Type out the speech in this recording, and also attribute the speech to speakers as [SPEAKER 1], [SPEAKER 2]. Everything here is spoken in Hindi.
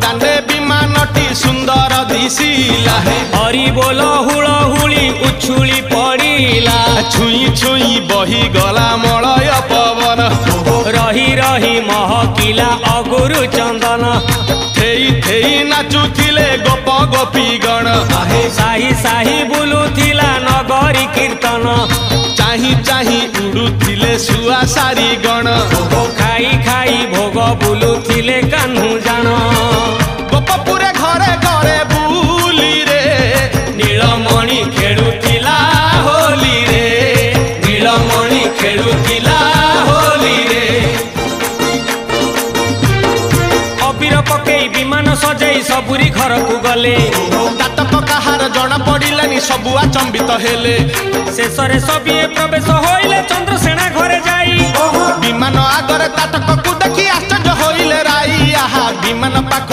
[SPEAKER 1] दाने विमानटी सुंदर दिशिला
[SPEAKER 2] हरि बोल हुलहुली उछुली पड़िला
[SPEAKER 1] छुई छुई बही गला मलय पवन
[SPEAKER 2] रही रही महकिला अगुरु चंदन
[SPEAKER 1] थेई थेई नाचुथिले गोप गोपीगण
[SPEAKER 2] साही साही बुलुथिला नगरी कीर्तन
[SPEAKER 1] चाही चाही उड़ुथिले सुआ सारी गण
[SPEAKER 2] खाई खाई भोग बुलुथिले कान्हू जान
[SPEAKER 1] गोपपुरे घरे घरे बुली रे
[SPEAKER 2] नीलमणि खेलुथिला होली रे नीलमणि खेलुथिला होली रे अबीर पकेई विमान सजाई सबुरी घर को गले
[SPEAKER 1] दातक कहार जना पड़िलानी सबु अचंबित हेले
[SPEAKER 2] शेषरे सबिए प्रवेश होइले चंद्रसेना घरे जाई
[SPEAKER 1] विमान आगरे ताटक को देखी आश्चर्य होइले राई आहा विमान पाख